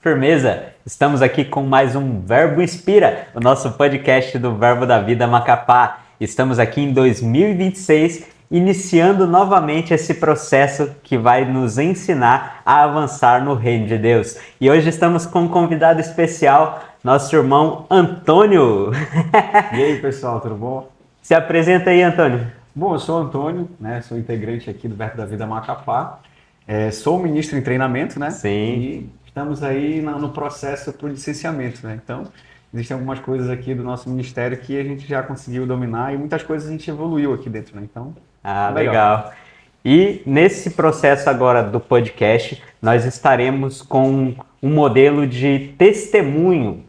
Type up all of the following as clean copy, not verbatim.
Firmeza! Estamos aqui com mais um Verbo Inspira, o nosso podcast do Verbo da Vida Macapá. Estamos aqui em 2026, iniciando novamente esse processo que vai nos ensinar a avançar no Reino de Deus. E hoje estamos com um convidado especial, nosso irmão Antônio. E aí, pessoal, tudo bom? Se apresenta aí, Antônio. Bom, eu sou o Antônio, né? Sou integrante aqui do Verbo da Vida Macapá. Sou ministro em treinamento, né? Sim. E estamos aí no processo para o licenciamento, né? Então, existem algumas coisas aqui do nosso ministério que a gente já conseguiu dominar e muitas coisas a gente evoluiu aqui dentro, né? Então, legal. E nesse processo agora do podcast, nós estaremos com um modelo de testemunho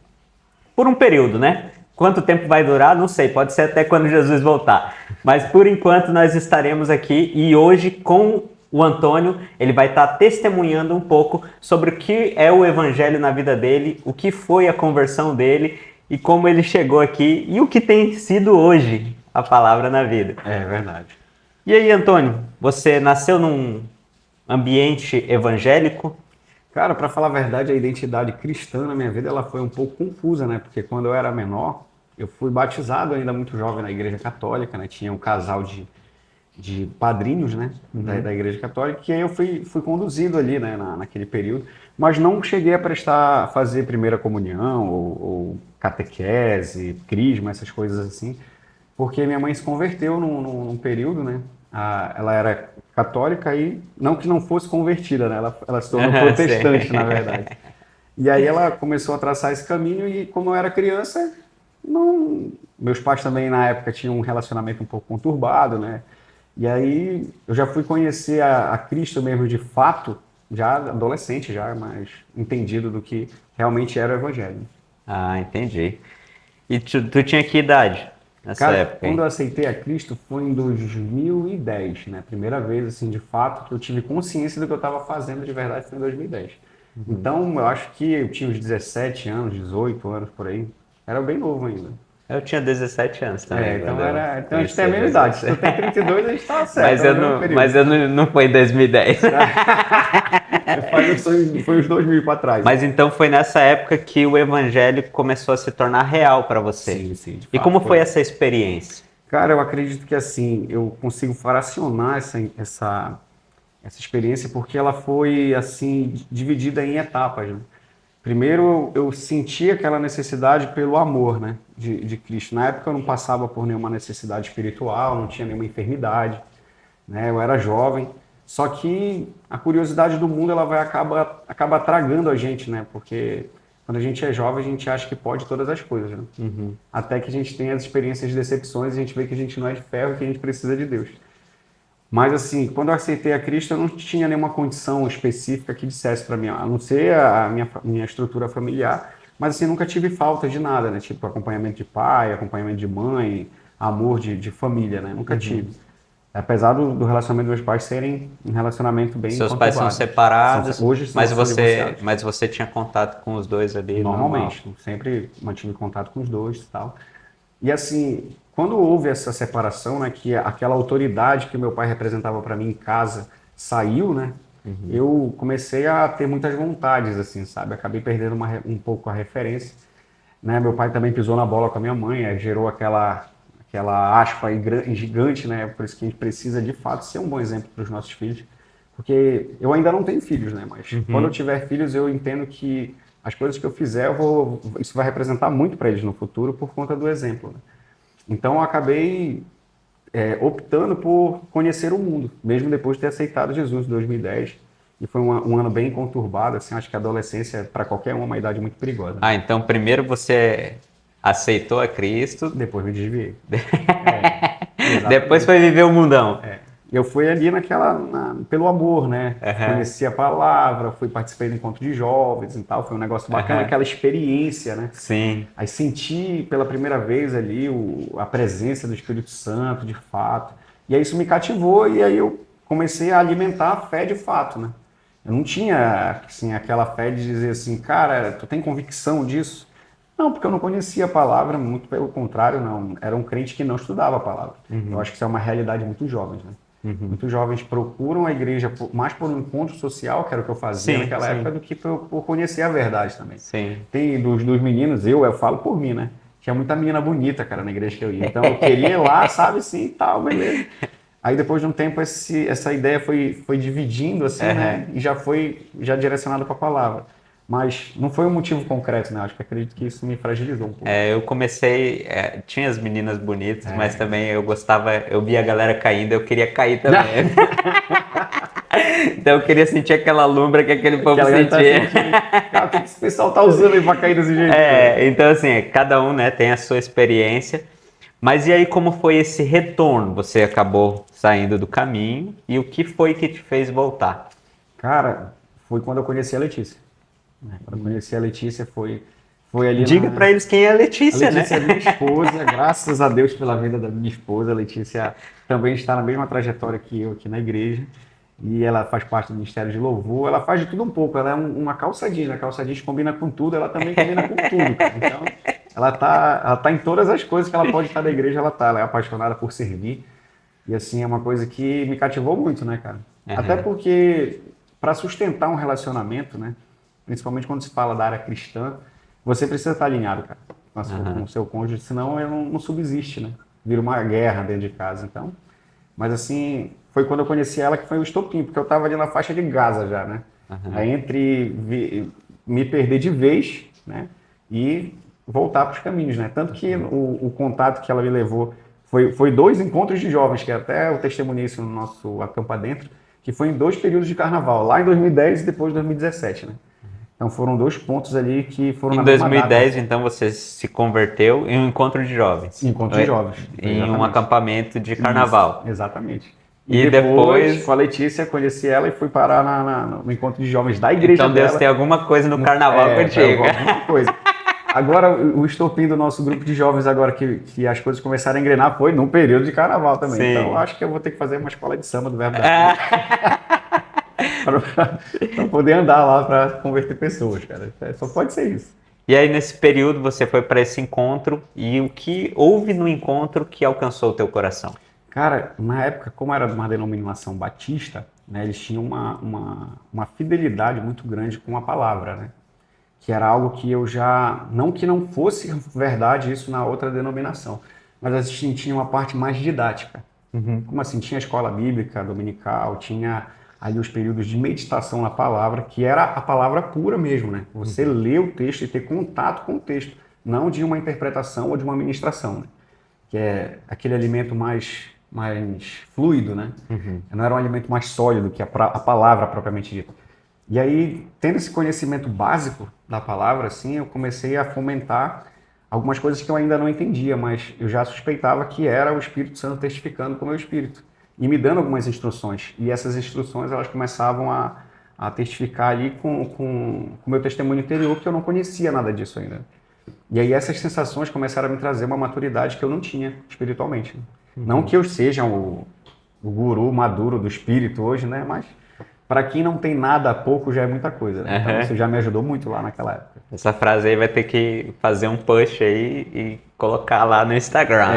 por um período, né? Quanto tempo vai durar? Não sei, pode ser até quando Jesus voltar. Mas por enquanto nós estaremos aqui e hoje com o Antônio, ele vai estar testemunhando um pouco sobre o que é o evangelho na vida dele, o que foi a conversão dele e como ele chegou aqui e o que tem sido hoje a palavra na vida. É verdade. E aí, Antônio, você nasceu num ambiente evangélico? Cara, para falar a verdade, a identidade cristã na minha vida ela foi um pouco confusa, né? Porque quando eu era menor, eu fui batizado ainda muito jovem na Igreja Católica, né? Tinha um casal de padrinhos, né? Da Igreja Católica, que aí eu fui conduzido ali, né? Naquele período, mas não cheguei a fazer primeira comunhão ou catequese, crisma, essas coisas assim, porque minha mãe se converteu num período, né? Ela era católica e não que não fosse convertida, né? Ela se tornou protestante, na verdade. E aí ela começou a traçar esse caminho e como eu era criança, meus pais também na época tinham um relacionamento um pouco conturbado, né? E aí eu já fui conhecer a Cristo mesmo de fato, já adolescente, já mais entendido do que realmente era o Evangelho. Ah, entendi. E tu tinha que idade nessa época? Quando eu aceitei a Cristo foi em 2010, né? Primeira vez, assim, de fato, que eu tive consciência do que eu estava fazendo de verdade foi em 2010. Então, eu acho que eu tinha uns 17 anos, 18 anos, por aí. Era bem novo ainda. Eu tinha 17 anos também. Então a gente tem a mesma idade. Se tu tem 32, a gente tá certo. Mas eu não foi em 2010. Foi uns 2000 para trás. Mas então foi nessa época que o evangelho começou a se tornar real para você. Sim. E como foi essa experiência? Cara, eu acredito que assim, eu consigo fracionar essa experiência porque ela foi assim dividida em etapas, né? Primeiro, eu senti aquela necessidade pelo amor, né, de Cristo. Na época eu não passava por nenhuma necessidade espiritual, não tinha nenhuma enfermidade, né, eu era jovem. Só que a curiosidade do mundo ela acaba tragando a gente, né, porque quando a gente é jovem a gente acha que pode todas as coisas, né? Até que a gente tem as experiências de decepções e a gente vê que a gente não é de ferro e que a gente precisa de Deus. Mas assim, quando eu aceitei a Cristo, eu não tinha nenhuma condição específica que dissesse para mim, a não ser a minha estrutura familiar, mas assim, nunca tive falta de nada, né? Tipo, acompanhamento de pai, acompanhamento de mãe, amor de família, né? Nunca tive. Apesar do relacionamento dos meus pais serem um relacionamento bem Seus pais são separados, hoje mas são divorciados. mas você tinha contato com os dois ali? Normalmente, sempre mantive contato com os dois e tal. E assim, quando houve essa separação, né, que aquela autoridade que meu pai representava para mim em casa saiu, né, eu comecei a ter muitas vontades, assim, sabe? Acabei perdendo um pouco a referência, né? Meu pai também pisou na bola com a minha mãe, gerou aquela aspa aí gigante, né? Por isso que a gente precisa de fato ser um bom exemplo para os nossos filhos, porque eu ainda não tenho filhos, né? Mas quando eu tiver filhos, eu entendo que as coisas que eu fizer, isso vai representar muito para eles no futuro por conta do exemplo, né? Então eu acabei optando por conhecer o mundo, mesmo depois de ter aceitado Jesus em 2010. E foi um ano bem conturbado, assim, acho que a adolescência, para qualquer um, é uma idade muito perigosa. Ah, então primeiro você aceitou a Cristo. Depois me desviei. Depois foi viver o mundão. Eu fui ali pelo amor, né? Conheci a palavra, participei do encontro de jovens e tal, foi um negócio bacana, aquela experiência, né? Sim. Aí senti pela primeira vez ali a presença do Espírito Santo, de fato. E aí isso me cativou e aí eu comecei a alimentar a fé de fato, né? Eu não tinha, assim, aquela fé de dizer assim, cara, tu tem convicção disso? Não, porque eu não conhecia a palavra, muito pelo contrário, não. Era um crente que não estudava a palavra. Eu acho que isso é uma realidade muito jovem, né? Muitos jovens procuram a igreja mais por um encontro social, que era o que eu fazia Sim, naquela sim. época, do que por conhecer a verdade também. Sim. Tem dos meninos, eu falo por mim, né? Tinha muita menina bonita, cara, na igreja que eu ia. Então eu queria ir lá, sabe, sim, tal, beleza. Aí depois de um tempo essa ideia foi dividindo, assim, Aham. né? E já direcionado para a palavra. Mas não foi um motivo concreto, né? Acho que acredito que isso me fragilizou um pouco. Eu comecei, tinha as meninas bonitas, mas também eu gostava, eu via a galera caindo, eu queria cair também. Então eu queria sentir aquela lombra que aquele povo Aquela galera tá sentia. sentindo, cara, o que esse pessoal tá usando aí pra cair desse jeito? Então assim, cada um, né, tem a sua experiência. Mas e aí como foi esse retorno? Você acabou saindo do caminho e o que foi que te fez voltar? Cara, foi quando eu conheci a Letícia. Né? Quando eu conheci a Letícia foi ali Diga pra eles quem é a A Letícia, Letícia é né? minha esposa, graças a Deus pela vida da minha esposa. A Letícia também está na mesma trajetória que eu aqui na igreja. E ela faz parte do Ministério de Louvor. Ela faz de tudo um pouco. Ela é uma calça jeans. A calça jeans combina com tudo, ela também combina com tudo, cara. Então, ela tá em todas as coisas que ela pode estar da igreja, ela tá. Ela é apaixonada por servir. E assim, é uma coisa que me cativou muito, né, cara? Até Aham. porque, para sustentar um relacionamento, né? Principalmente quando se fala da área cristã, você precisa estar alinhado, cara, com o seu cônjuge, senão ele não subsiste, né? Vira uma guerra dentro de casa, então. Mas assim, foi quando eu conheci ela que foi o estopim, porque eu tava ali na faixa de Gaza já, né? Aí me perder de vez, né? E voltar para os caminhos, né? Tanto que o contato que ela me levou foi 2 encontros de jovens, que até eu testemunhei isso no nosso Acampa Dentro, que foi em 2 períodos de carnaval, lá em 2010 e depois de 2017, né? Então foram 2 pontos ali que foram Em na mesma data. 2010, então, você se converteu em um encontro de jovens. Encontro de jovens, Em um exatamente. acampamento de Isso, carnaval. exatamente. E E depois, depois, com a Letícia, conheci ela e fui parar no encontro de jovens da igreja então Deus dela. tem alguma coisa no carnaval contigo. Alguma coisa. Agora, o estopim do nosso grupo de jovens, agora que as coisas começaram a engrenar, foi num período de carnaval também. Então, eu Sim. acho que eu vou ter que fazer uma escola de samba do Verbo da Vida para poder andar lá para converter pessoas, cara. Só pode ser isso. E aí, nesse período, você foi para esse encontro e o que houve no encontro que alcançou o teu coração? Cara, na época, como era de uma denominação batista, né, eles tinham uma fidelidade muito grande com a palavra, né? Que era algo que eu já, não que não fosse verdade isso na outra denominação, mas a gente tinha uma parte mais didática. Como assim? Tinha a escola bíblica dominical, tinha ali os períodos de meditação na palavra, que era a palavra pura mesmo, né? Você ler o texto e ter contato com o texto, não de uma interpretação ou de uma ministração, né? Que é aquele alimento mais fluido, né? Não era um alimento mais sólido que a palavra propriamente dita. E aí, tendo esse conhecimento básico da palavra, assim, eu comecei a fomentar algumas coisas que eu ainda não entendia, mas eu já suspeitava que era o Espírito Santo testificando com o meu espírito e me dando algumas instruções. E essas instruções, elas começavam a testificar ali com o meu testemunho interior, que eu não conhecia nada disso ainda. E aí essas sensações começaram a me trazer uma maturidade que eu não tinha espiritualmente. Não que eu seja o guru maduro do espírito hoje, né? Mas para quem não tem nada, pouco já é muita coisa, né? Então isso já me ajudou muito lá naquela época. Essa frase aí vai ter que fazer um push aí e colocar lá no Instagram.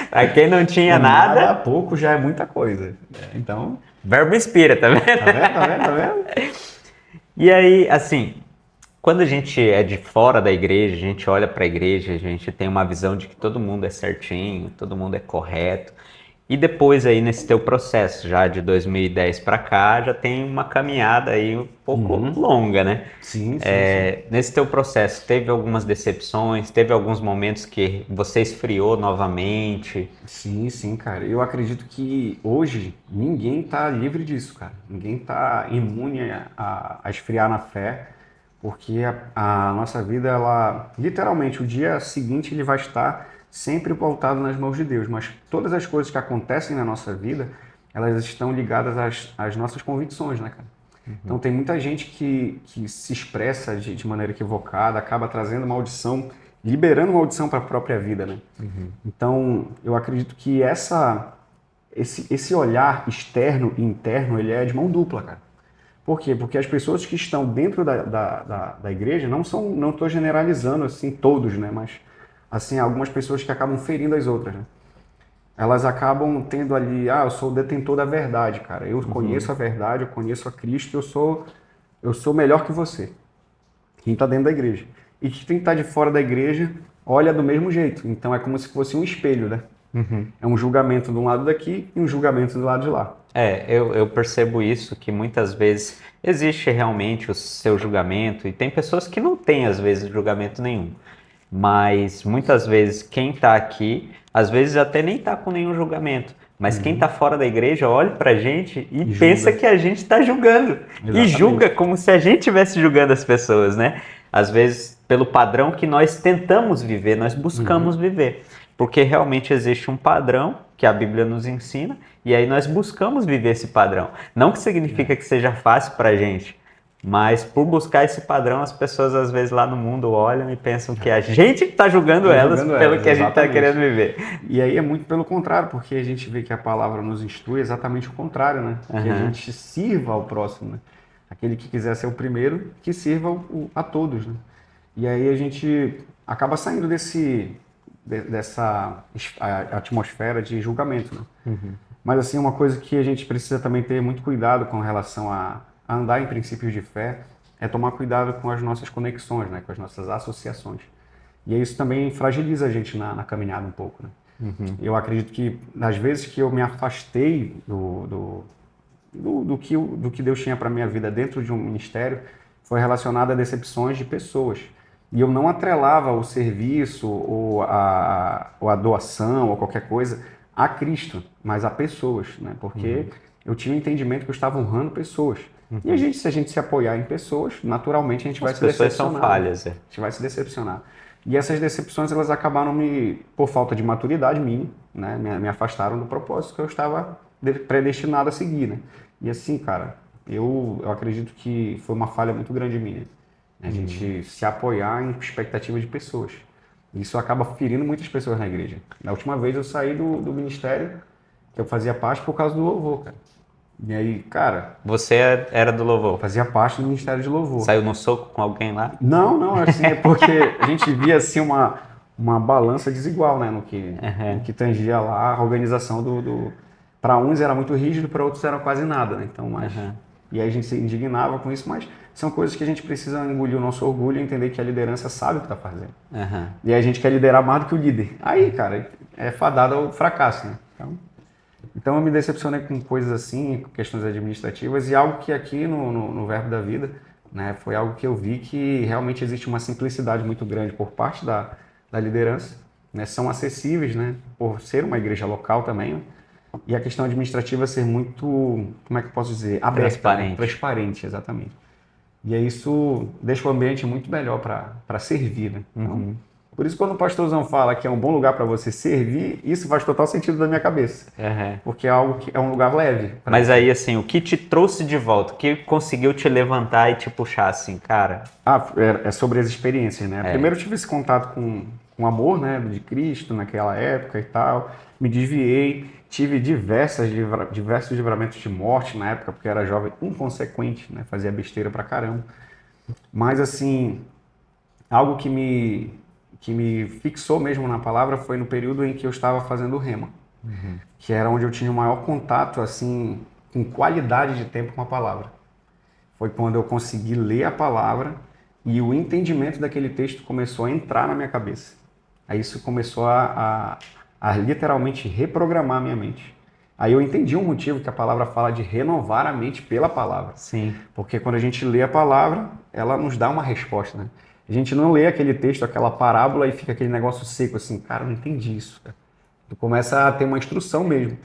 Pra quem não tinha Nada, nada, pouco já é muita coisa. Então, verbo inspira, tá vendo? tá vendo? Tá vendo? Tá vendo? E aí, assim, quando a gente é de fora da igreja, a gente olha para a igreja, a gente tem uma visão de que todo mundo é certinho, todo mundo é correto. E depois aí nesse teu processo, já de 2010 para cá, já tem uma caminhada aí um pouco longa, né? Sim, sim, Nesse teu processo, teve algumas decepções, teve alguns momentos que você esfriou novamente? sim, sim, cara. Eu acredito que hoje ninguém tá livre disso, cara. Ninguém tá imune a esfriar na fé, porque a nossa vida, ela, literalmente, o dia seguinte ele vai estar sempre voltado nas mãos de Deus, mas todas as coisas que acontecem na nossa vida, elas estão ligadas às nossas convicções, né, cara? Então tem muita gente que se expressa de maneira equivocada, acaba trazendo maldição, liberando maldição para a própria vida, né? Então eu acredito que esse olhar externo e interno, ele é de mão dupla, cara. Por quê? Porque as pessoas que estão dentro da igreja, não estou generalizando assim todos, né? Mas assim, algumas pessoas que acabam ferindo as outras, né? elas acabam tendo ali, eu sou o detentor da verdade, cara. Eu conheço a verdade, eu conheço a Cristo, eu sou melhor que você. Quem está dentro da igreja. E quem está de fora da igreja olha do mesmo jeito. Então é como se fosse um espelho, né? É um julgamento de um lado daqui e um julgamento do lado de lá. Eu percebo isso, que muitas vezes existe realmente o seu julgamento, e tem pessoas que não têm, às vezes, julgamento nenhum. Mas muitas vezes quem está aqui, às vezes até nem está com nenhum julgamento. Mas quem está fora da igreja olha pra gente e pensa que a gente está julgando. Exatamente. E julga como se a gente estivesse julgando as pessoas, né? Às vezes pelo padrão que nós tentamos viver, nós buscamos viver. Porque realmente existe um padrão que a Bíblia nos ensina, e aí nós buscamos viver esse padrão. Não que significa que seja fácil pra gente, mas por buscar esse padrão, as pessoas às vezes lá no mundo olham e pensam que a gente está julgando elas pelo que a gente está querendo viver. E aí é muito pelo contrário, porque a gente vê que a palavra nos instrui exatamente o contrário, né? Que a gente sirva ao próximo, né? Aquele que quiser ser o primeiro, que sirva a todos, né? E aí a gente acaba saindo dessa atmosfera de julgamento, né? Mas assim, uma coisa que a gente precisa também ter muito cuidado com relação a andar em princípios de fé é tomar cuidado com as nossas conexões, né? Com as nossas associações. E isso também fragiliza a gente na caminhada um pouco, né? Eu acredito que nas vezes que eu me afastei do que Deus tinha para minha vida dentro de um ministério, foi relacionado a decepções de pessoas. E eu não atrelava o serviço ou a doação ou qualquer coisa a Cristo, mas a pessoas, né? Porque eu tinha o entendimento que eu estava honrando pessoas. E se a gente se apoiar em pessoas, naturalmente a gente vai se decepcionar. As pessoas são falhas. A gente vai se decepcionar. E essas decepções, elas acabaram por falta de maturidade minha, né? Me afastaram do propósito que eu estava predestinado a seguir, né? E assim, cara, eu acredito que foi uma falha muito grande minha. A gente se apoiar em expectativa de pessoas. Isso acaba ferindo muitas pessoas na igreja. Na última vez eu saí do ministério que eu fazia parte por causa do louvor, cara. E aí, cara... Você era do louvor? Fazia parte do ministério de louvor. Saiu no soco com alguém lá? Não, assim, é porque a gente via assim uma balança desigual, né, no que tangia lá a organização para uns era muito rígido, para outros era quase nada, né? Então, e aí a gente se indignava com isso, mas são coisas que a gente precisa engolir o nosso orgulho e entender que a liderança sabe o que está fazendo. E aí a gente quer liderar mais do que o líder. Aí, cara, é fadado ao fracasso, né? Então eu me decepcionei com coisas assim, com questões administrativas, e algo que aqui no Verbo da Vida, né, foi algo que eu vi que realmente existe uma simplicidade muito grande por parte da liderança, né? São acessíveis, né, por ser uma igreja local também, né? E a questão administrativa ser muito, como é que eu posso dizer, aberta, transparente, exatamente. E aí isso deixa o ambiente muito melhor para servir, né? Então, por isso, quando o pastorzão fala que é um bom lugar para você servir, isso faz total sentido na minha cabeça. Porque é algo que é um lugar leve. Mas aí, assim, o que te trouxe de volta? O que conseguiu te levantar e te puxar, assim, cara? É sobre as experiências, né? Primeiro eu tive esse contato com o amor, né, de Cristo naquela época e tal. Me desviei, tive diversos livramentos de morte na época, porque eu era jovem inconsequente, né? Fazia besteira pra caramba. Mas, assim, algo que me fixou mesmo na palavra foi no período em que eu estava fazendo o rema, que era onde eu tinha o maior contato, assim, com qualidade de tempo com a palavra. Foi quando eu consegui ler a palavra e o entendimento daquele texto começou a entrar na minha cabeça. Aí isso começou a literalmente reprogramar a minha mente. Aí eu entendi o motivo que a palavra fala de renovar a mente pela palavra. Sim. Porque quando a gente lê a palavra, ela nos dá uma resposta, né? A gente não lê aquele texto, aquela parábola e fica aquele negócio seco assim, cara, eu não entendi isso, cara. Tu começa a ter uma instrução mesmo.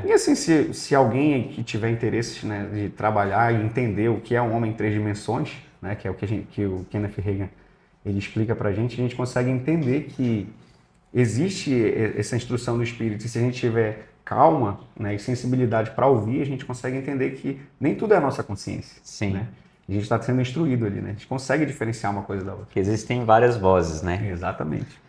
E assim, se alguém que tiver interesse, né, de trabalhar e entender o que é um homem em 3 dimensões, né, que é o que o Kenneth Hagin ele explica pra gente, a gente consegue entender que existe essa instrução do Espírito. E se a gente tiver calma, né, e sensibilidade para ouvir, a gente consegue entender que nem tudo é a nossa consciência. Sim. Né? A gente está sendo instruído ali, né? A gente consegue diferenciar uma coisa da outra. Que existem várias vozes, né? Exatamente.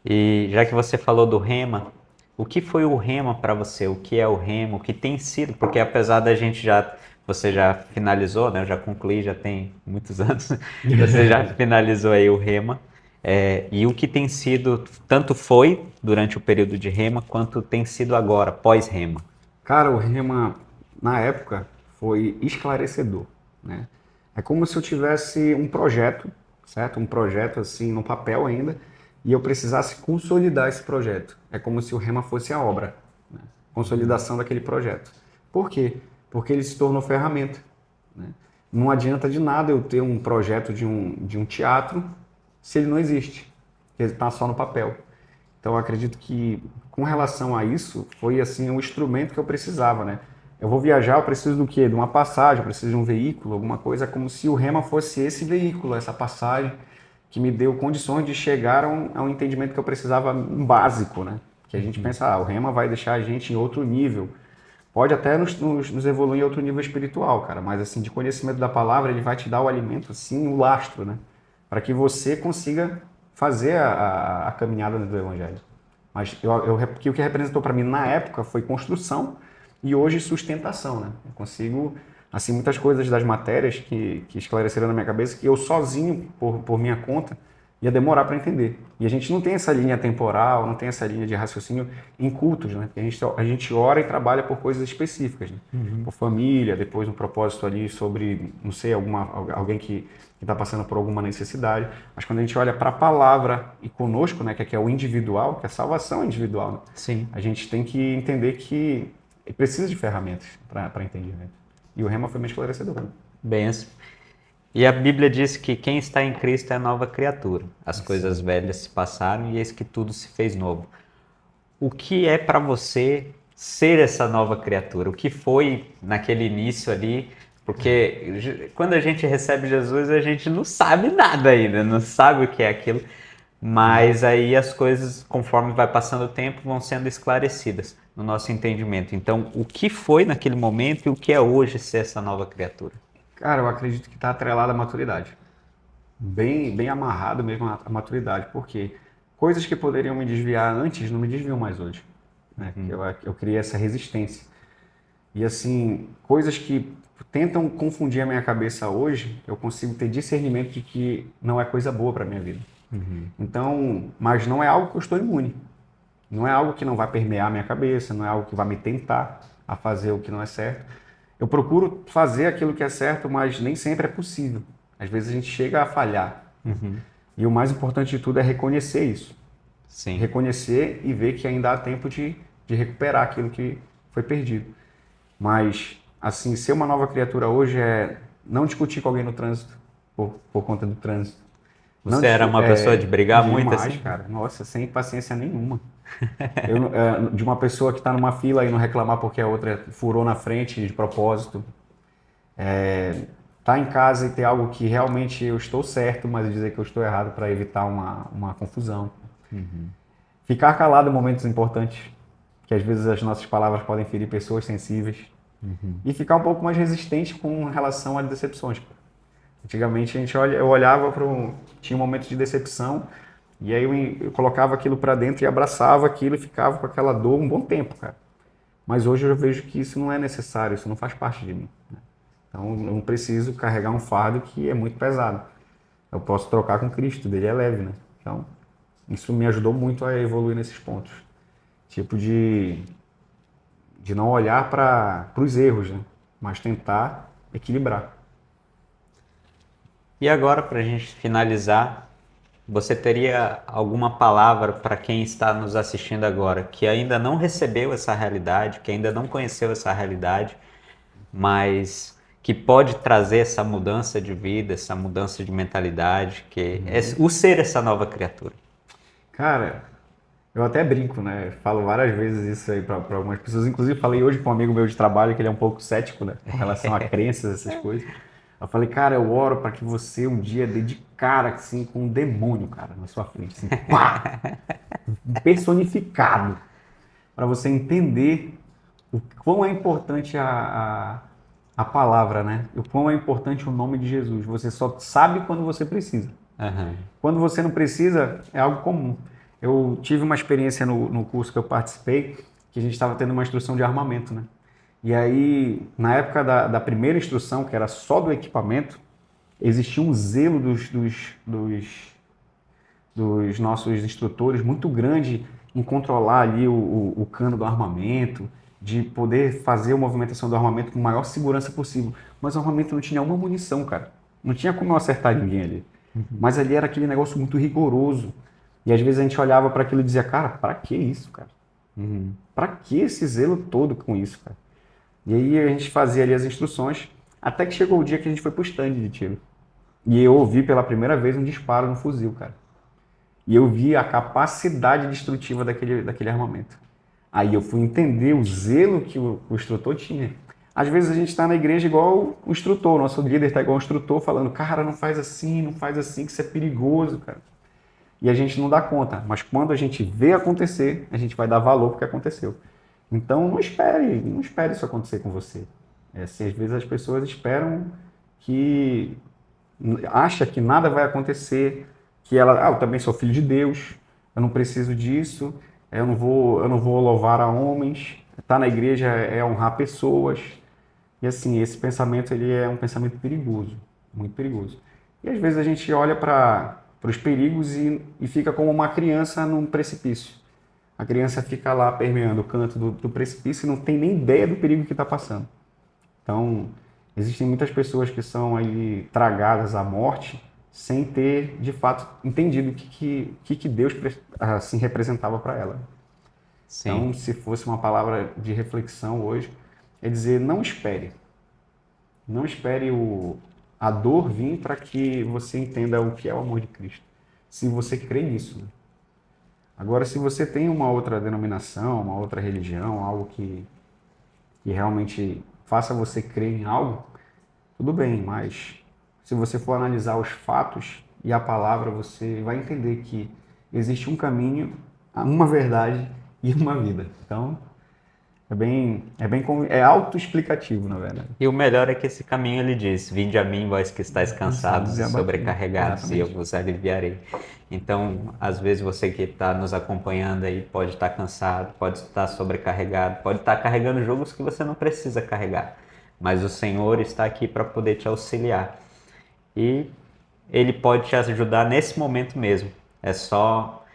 E já que você falou do rema, o que foi o rema para você? O que é o rema? O que tem sido? Porque apesar da gente você já finalizou, né? Eu já concluí, já tem muitos anos. Você já finalizou aí o rema. E o que tem sido, tanto foi durante o período de Rema, quanto tem sido agora, pós-Rema? Cara, o Rema, na época, foi esclarecedor, né? É como se eu tivesse um projeto, certo? Um projeto, assim, no papel ainda, e eu precisasse consolidar esse projeto. É como se o Rema fosse a obra, né? Consolidação daquele projeto. Por quê? Porque ele se tornou ferramenta, né? Não adianta de nada eu ter um projeto de um teatro se ele não existe, ele está só no papel. Então, eu acredito que, com relação a isso, foi assim um instrumento que eu precisava, né? Eu vou viajar, eu preciso do quê? De uma passagem, eu preciso de um veículo, alguma coisa, como se o Rema fosse esse veículo, essa passagem que me deu condições de chegar a um entendimento que eu precisava básico, né? Que a gente pensa, o Rema vai deixar a gente em outro nível. Pode até nos evoluir em outro nível espiritual, cara, mas assim, de conhecimento da palavra, ele vai te dar o alimento, assim, o lastro, né? Para que você consiga fazer a caminhada do Evangelho. Mas que o que representou para mim na época foi construção e hoje sustentação, né? Eu consigo, assim, muitas coisas das matérias que esclareceram na minha cabeça que eu sozinho, por minha conta, ia demorar para entender. E a gente não tem essa linha temporal, não tem essa linha de raciocínio em cultos, né? Porque a gente ora e trabalha por coisas específicas, né? Por família, depois um propósito ali sobre, não sei, alguém que está passando por alguma necessidade. Mas quando a gente olha para a palavra e conosco, né, que é o individual, que é a salvação individual, né? Sim. A gente tem que entender que precisa de ferramentas para entendimento. E o Rema foi meio esclarecedor. Né? Benção. E a Bíblia diz que quem está em Cristo é nova criatura. As coisas velhas se passaram e eis que tudo se fez novo. O que é para você ser essa nova criatura? O que foi naquele início ali? Porque quando a gente recebe Jesus, a gente não sabe nada ainda, não sabe o que é aquilo. Mas aí as coisas, conforme vai passando o tempo, vão sendo esclarecidas no nosso entendimento. Então, o que foi naquele momento e o que é hoje ser essa nova criatura? Cara, eu acredito que está atrelado à maturidade. Bem amarrado mesmo à maturidade, porque coisas que poderiam me desviar antes não me desviam mais hoje. Né? Eu criei essa resistência. E assim, coisas que tentam confundir a minha cabeça hoje, eu consigo ter discernimento de que não é coisa boa para minha vida. Então, mas não é algo que eu estou imune. Não é algo que não vai permear a minha cabeça, não é algo que vai me tentar a fazer o que não é certo. Eu procuro fazer aquilo que é certo, mas nem sempre é possível. Às vezes a gente chega a falhar. E o mais importante de tudo é reconhecer isso. Sim. Reconhecer e ver que ainda há tempo de recuperar aquilo que foi perdido. Mas, assim, ser uma nova criatura hoje é não discutir com alguém no trânsito, por conta do trânsito. Você era uma pessoa de brigar muito demais, assim? cara. Nossa, sem paciência nenhuma. De uma pessoa que está numa fila e não reclamar porque a outra furou na frente de propósito. Tá em casa e ter algo que realmente eu estou certo, mas dizer que eu estou errado para evitar uma confusão. Ficar calado em momentos importantes, que às vezes as nossas palavras podem ferir pessoas sensíveis. E ficar um pouco mais resistente com relação às decepções. Antigamente eu olhava tinha um momento de decepção e aí eu colocava aquilo para dentro e abraçava aquilo e ficava com aquela dor um bom tempo, cara. Mas hoje eu vejo que isso não é necessário, isso não faz parte de mim. Né? Então eu não preciso carregar um fardo que é muito pesado. Eu posso trocar com Cristo, dele é leve, né? Então isso me ajudou muito a evoluir nesses pontos. Tipo de não olhar para os erros, né? Mas tentar equilibrar. E agora, para a gente finalizar, você teria alguma palavra para quem está nos assistindo agora, que ainda não recebeu essa realidade, que ainda não conheceu essa realidade, mas que pode trazer essa mudança de vida, essa mudança de mentalidade, que é o ser essa nova criatura? Cara, eu até brinco, né? Falo várias vezes isso aí para algumas pessoas. Inclusive, falei hoje com um amigo meu de trabalho que ele é um pouco cético, né? Com relação a crenças, essas coisas. Eu falei, cara, eu oro para que você um dia dê de cara, assim, com um demônio, cara, na sua frente. Assim, pá! Personificado. Para você entender o quão é importante a palavra, né? O quão é importante o nome de Jesus. Você só sabe quando você precisa. Quando você não precisa, é algo comum. Eu tive uma experiência no curso que eu participei, que a gente estava tendo uma instrução de armamento, né? E aí, na época da primeira instrução, que era só do equipamento, existia um zelo dos dos nossos instrutores muito grande em controlar ali o cano do armamento, de poder fazer a movimentação do armamento com a maior segurança possível. Mas o armamento não tinha uma munição, cara. Não tinha como eu acertar ninguém ali. Mas ali era aquele negócio muito rigoroso. E às vezes a gente olhava para aquilo e dizia, cara, para que isso, cara? Para que esse zelo todo com isso, cara? E aí a gente fazia ali as instruções, até que chegou o dia que a gente foi pro stand de tiro. E eu ouvi pela primeira vez um disparo no fuzil, cara. E eu vi a capacidade destrutiva daquele armamento. Aí eu fui entender o zelo que o instrutor tinha. Às vezes a gente está na igreja igual o instrutor, o nosso líder está igual o instrutor, falando, cara, não faz assim, que isso é perigoso, cara. E a gente não dá conta, mas quando a gente vê acontecer, a gente vai dar valor porque aconteceu. Então não espere isso acontecer com você. Assim, às vezes as pessoas esperam acha que nada vai acontecer, que eu também sou filho de Deus, eu não preciso disso, eu não vou louvar a homens, estar na igreja é honrar pessoas. E assim, esse pensamento ele é um pensamento perigoso, muito perigoso. E às vezes a gente olha para os perigos e fica como uma criança num precipício. A criança fica lá permeando o canto do precipício e não tem nem ideia do perigo que está passando. Então, existem muitas pessoas que são aí tragadas à morte sem ter, de fato, entendido o que Deus assim, representava para ela. Sim. Então, se fosse uma palavra de reflexão hoje, é dizer, não espere. Não espere a dor vir para que você entenda o que é o amor de Cristo. Se você crê nisso. Né? Agora, se você tem uma outra denominação, uma outra religião, algo que realmente faça você crer em algo, tudo bem, mas se você for analisar os fatos e a palavra, você vai entender que existe um caminho, uma verdade e uma vida. Então, é autoexplicativo, na verdade. E o melhor é que esse caminho ele diz, vinde a mim, vós que estáis cansados e sobrecarregados, e eu vos aliviarei. Então, às vezes você que está nos acompanhando aí pode estar cansado, pode estar sobrecarregado, pode estar carregando jogos que você não precisa carregar. Mas o Senhor está aqui para poder te auxiliar. E Ele pode te ajudar nesse momento mesmo. É só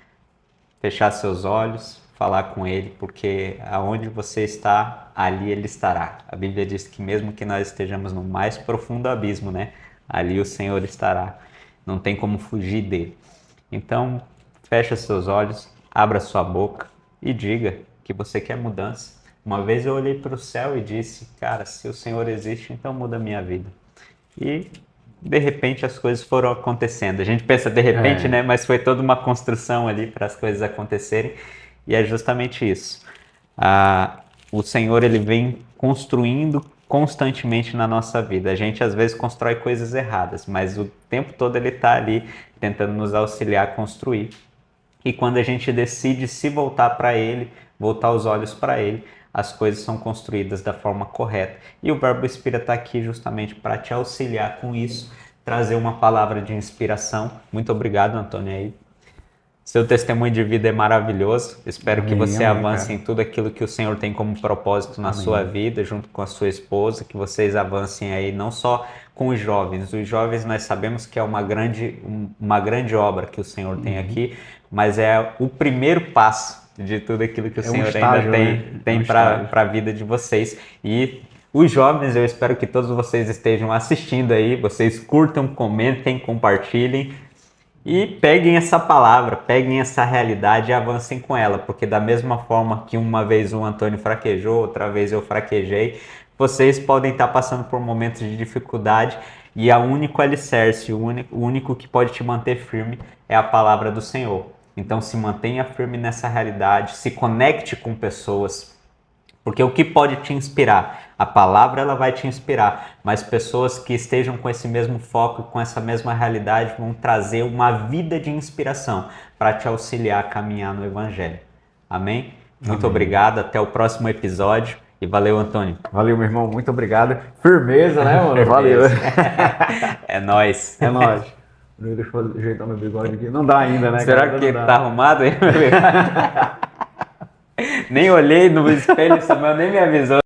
fechar seus olhos, falar com Ele, porque aonde você está, ali Ele estará. A Bíblia diz que mesmo que nós estejamos no mais profundo abismo, né? Ali o Senhor estará. Não tem como fugir dele. Então, fecha seus olhos, abra sua boca e diga que você quer mudança. Uma vez eu olhei para o céu e disse, cara, se o Senhor existe, então muda a minha vida. E, de repente, as coisas foram acontecendo. A gente pensa de repente, né? Mas foi toda uma construção ali para as coisas acontecerem. E é justamente isso. O Senhor, Ele vem construindo constantemente na nossa vida. A gente, às vezes, constrói coisas erradas, mas o tempo todo Ele está ali tentando nos auxiliar a construir. E quando a gente decide se voltar para Ele, voltar os olhos para Ele, as coisas são construídas da forma correta. E o Verbo Espírito está aqui justamente para te auxiliar com isso, trazer uma palavra de inspiração. Muito obrigado, Antônio, aí. Seu testemunho de vida é maravilhoso. Espero que você avance em tudo aquilo que o Senhor tem como propósito na sua vida, junto com a sua esposa, que vocês avancem aí não só com os jovens. Os jovens nós sabemos que é uma grande obra que o Senhor tem aqui, mas é o primeiro passo de tudo aquilo que o Senhor ainda tem para a vida de vocês. E os jovens, eu espero que todos vocês estejam assistindo aí, vocês curtam, comentem, compartilhem. E peguem essa palavra, peguem essa realidade e avancem com ela, porque da mesma forma que uma vez o Antônio fraquejou, outra vez eu fraquejei, vocês podem estar passando por momentos de dificuldade e o único alicerce, o único que pode te manter firme é a palavra do Senhor. Então se mantenha firme nessa realidade, se conecte com pessoas, porque o que pode te inspirar? A palavra ela vai te inspirar, mas pessoas que estejam com esse mesmo foco, com essa mesma realidade, vão trazer uma vida de inspiração para te auxiliar a caminhar no Evangelho. Amém? Muito obrigado, até o próximo episódio e valeu, Antônio. Valeu, meu irmão, muito obrigado. Firmeza, né, mano? Valeu. É nóis. É nóis. Deixa eu ajeitar meu bigode aqui. Não dá ainda, né? Será que tá arrumado aí? Nem olhei no espelho, Samuel nem me avisou.